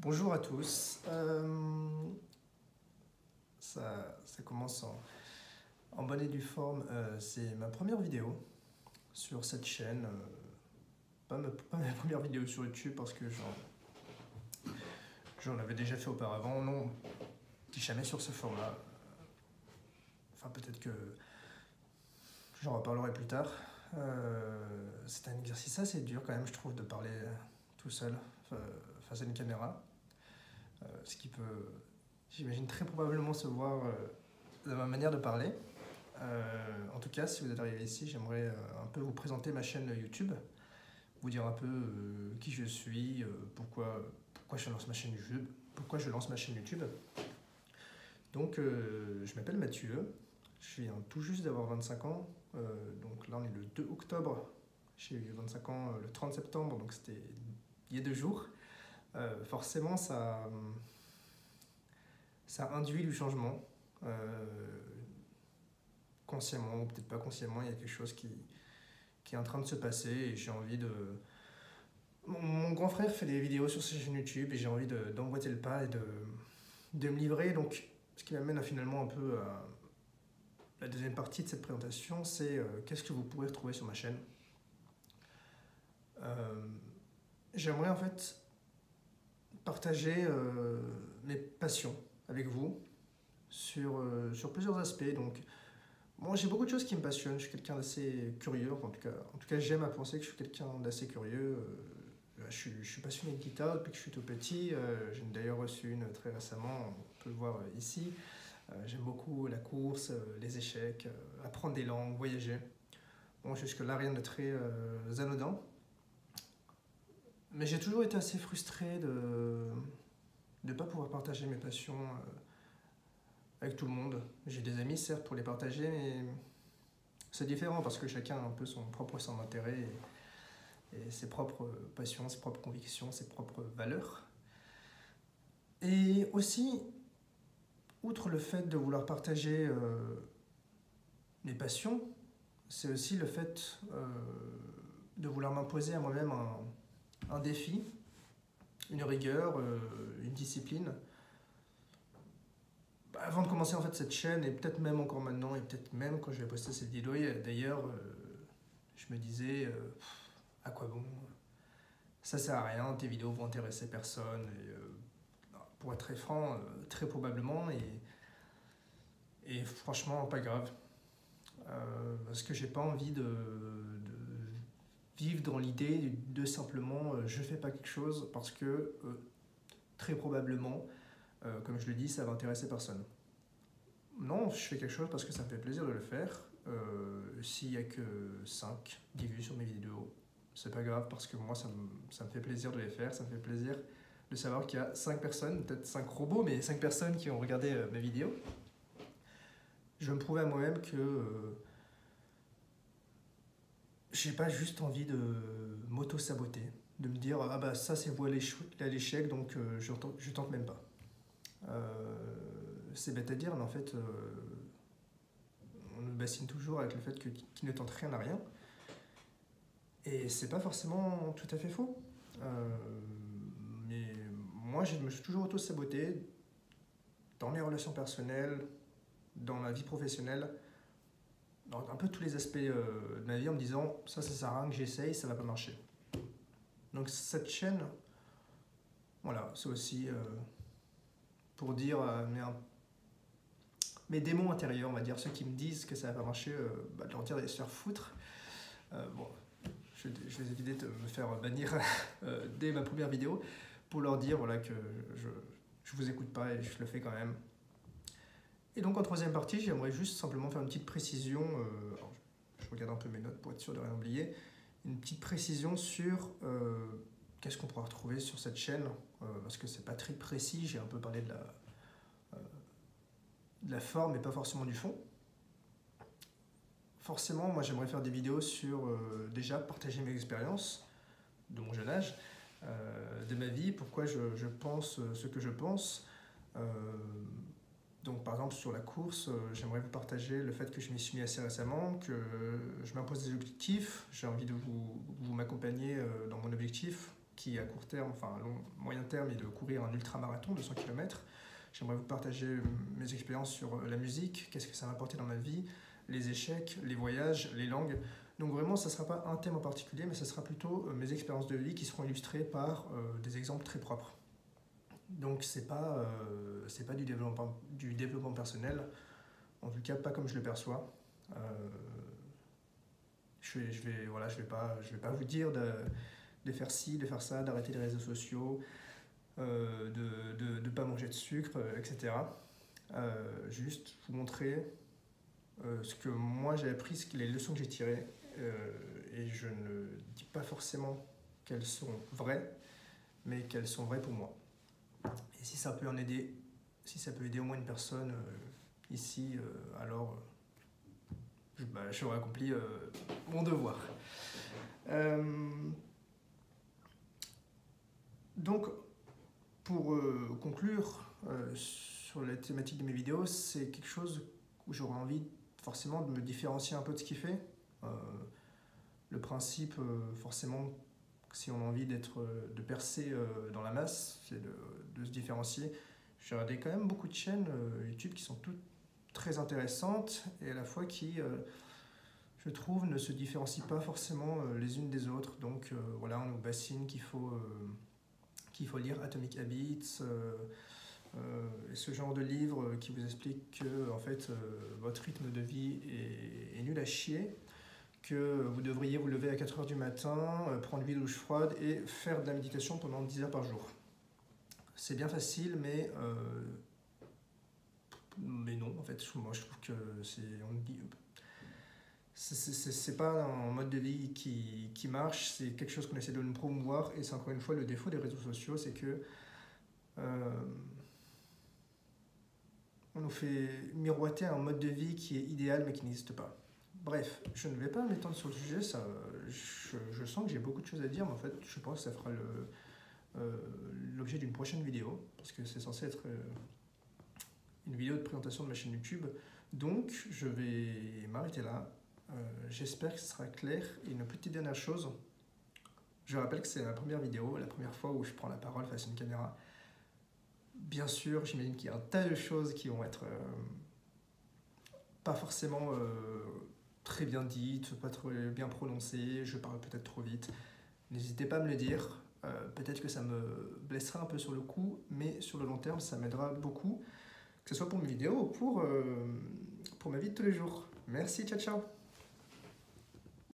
Bonjour à tous. Ça commence en bonne et due forme. C'est ma première vidéo sur cette chaîne. Pas ma première vidéo sur YouTube parce que j'en avais déjà fait auparavant. Non, jamais sur ce format. Enfin, peut-être que j'en reparlerai plus tard. C'est un exercice assez dur quand même, je trouve, de parler tout seul face à une caméra. Ce qui peut, j'imagine, très probablement se voir dans ma manière de parler. En tout cas, si vous êtes arrivé ici, j'aimerais un peu vous présenter ma chaîne YouTube, vous dire un peu qui je suis, pourquoi je lance ma chaîne YouTube, Donc, je m'appelle Mathieu, je viens tout juste d'avoir 25 ans, donc là on est le 2 octobre, j'ai eu 25 ans le 30 septembre, donc c'était il y a 2 jours. Forcément, ça induit du changement. Consciemment ou peut-être pas consciemment, il y a quelque chose qui est en train de se passer et j'ai envie de... Mon grand frère fait des vidéos sur sa chaîne YouTube et j'ai envie d'emboîter le pas et de me livrer. Donc, ce qui m'amène finalement un peu à la deuxième partie de cette présentation, c'est qu'est-ce que vous pourrez retrouver sur ma chaîne. J'aimerais en fait partager mes passions avec vous sur plusieurs aspects. Donc, moi, j'ai beaucoup de choses qui me passionnent. Je suis quelqu'un d'assez curieux. Enfin, en tout cas, j'aime à penser que je suis quelqu'un d'assez curieux. Je suis passionné de guitare depuis que je suis tout petit. J'en ai d'ailleurs reçu une très récemment. On peut le voir ici. J'aime beaucoup la course, les échecs, apprendre des langues, voyager. Bon, jusque-là, rien de très anodin. Mais j'ai toujours été assez frustré de ne pas pouvoir partager mes passions avec tout le monde. J'ai des amis, certes, pour les partager, mais c'est différent parce que chacun a un peu son propre centre d'intérêt et ses propres passions, ses propres convictions, ses propres valeurs. Et aussi, outre le fait de vouloir partager mes passions, c'est aussi le fait de vouloir m'imposer à moi-même un défi, une rigueur, une discipline. Avant de commencer en fait cette chaîne, et peut-être même encore maintenant, et peut-être même quand je vais poster cette vidéo, d'ailleurs, je me disais, à quoi bon? Ça sert à rien, tes vidéos vont intéresser personne. Et, pour être très franc, très probablement, et franchement, pas grave. Parce que j'ai pas envie de vivre dans l'idée de simplement je fais pas quelque chose parce que très probablement, comme je le dis, ça va intéresser personne. Non, je fais quelque chose parce que ça me fait plaisir de le faire. S'il n'y a que 5, 10 vues sur mes vidéos, c'est pas grave parce que moi ça me fait plaisir de les faire, ça me fait plaisir de savoir qu'il y a 5 personnes, peut-être 5 robots, mais 5 personnes qui ont regardé mes vidéos. Je me prouve à moi-même que j'ai pas juste envie de m'auto-saboter, de me dire ah bah ça c'est voué à l'échec donc je tente même pas. C'est bête à dire, mais en fait on nous bassine toujours avec le fait qu'il ne tente rien à rien. Et c'est pas forcément tout à fait faux. Mais moi, je me suis toujours auto-saboté dans les relations personnelles, dans ma vie professionnelle, dans un peu tous les aspects de ma vie en me disant ça sert à rien que j'essaye, ça va pas marcher. Donc cette chaîne, voilà, c'est aussi pour dire mes démons intérieurs, on va dire, ceux qui me disent que ça va pas marcher, de leur dire d'aller se faire foutre. Bon, je vais éviter de me faire bannir dès ma première vidéo pour leur dire voilà, que je vous écoute pas et je le fais quand même. Et donc en troisième partie, j'aimerais juste simplement faire une petite précision, alors je regarde un peu mes notes pour être sûr de rien oublier, une petite précision sur qu'est-ce qu'on pourra retrouver sur cette chaîne, parce que c'est pas très précis, j'ai un peu parlé de la forme et pas forcément du fond. Forcément, moi j'aimerais faire des vidéos sur déjà partager mes expériences de mon jeune âge, de ma vie, pourquoi je pense ce que je pense. Donc par exemple sur la course, j'aimerais vous partager le fait que je m'y suis mis assez récemment, que je m'impose des objectifs, j'ai envie de vous m'accompagner dans mon objectif, qui à court terme, enfin à moyen terme, est de courir un ultramarathon de 100 km. J'aimerais vous partager mes expériences sur la musique, qu'est-ce que ça m'a apporté dans ma vie, les échecs, les voyages, les langues. Donc vraiment, ça ne sera pas un thème en particulier, mais ça sera plutôt mes expériences de vie qui seront illustrées par des exemples très propres. Donc c'est pas du développement personnel, en tout cas pas comme je le perçois. Je vais pas vous dire de faire ci, de faire ça, d'arrêter les réseaux sociaux, de ne pas manger de sucre, etc. Juste vous montrer ce que moi j'ai appris, les leçons que j'ai tirées, et je ne dis pas forcément qu'elles sont vraies, mais qu'elles sont vraies pour moi. Et si ça peut aider au moins une personne ici, alors j'aurais accompli mon devoir. Donc, pour conclure sur la thématique de mes vidéos, c'est quelque chose où j'aurais envie forcément de me différencier un peu de ce qu'il fait. Le principe, forcément, si on a envie de percer dans la masse, c'est de se différencier. J'ai regardé quand même beaucoup de chaînes YouTube qui sont toutes très intéressantes et à la fois qui, je trouve, ne se différencient pas forcément les unes des autres. Donc voilà, on nous bassine qu'il faut lire Atomic Habits, et ce genre de livre qui vous explique que en fait, votre rythme de vie est nul à chier, que vous devriez vous lever à 4h du matin, prendre une douche froide et faire de la méditation pendant 10 heures par jour. C'est bien facile, mais non, en fait, moi je trouve que c'est pas un mode de vie qui marche, c'est quelque chose qu'on essaie de nous promouvoir, et c'est encore une fois le défaut des réseaux sociaux, c'est que on nous fait miroiter un mode de vie qui est idéal mais qui n'existe pas. Bref, je ne vais pas m'étendre sur le sujet, je sens que j'ai beaucoup de choses à dire, mais en fait je pense que ça fera l'objet d'une prochaine vidéo, parce que c'est censé être une vidéo de présentation de ma chaîne YouTube. Donc je vais m'arrêter là. J'espère que ce sera clair. Et une petite dernière chose, je rappelle que c'est ma première vidéo, la première fois où je prends la parole face à une caméra. Bien sûr, j'imagine qu'il y a un tas de choses qui vont être pas forcément très bien dites, pas trop bien prononcées, je parle peut-être trop vite. N'hésitez pas à me le dire, peut-être que ça me blessera un peu sur le coup, mais sur le long terme, ça m'aidera beaucoup, que ce soit pour mes vidéos ou pour ma vie de tous les jours. Merci, ciao ciao.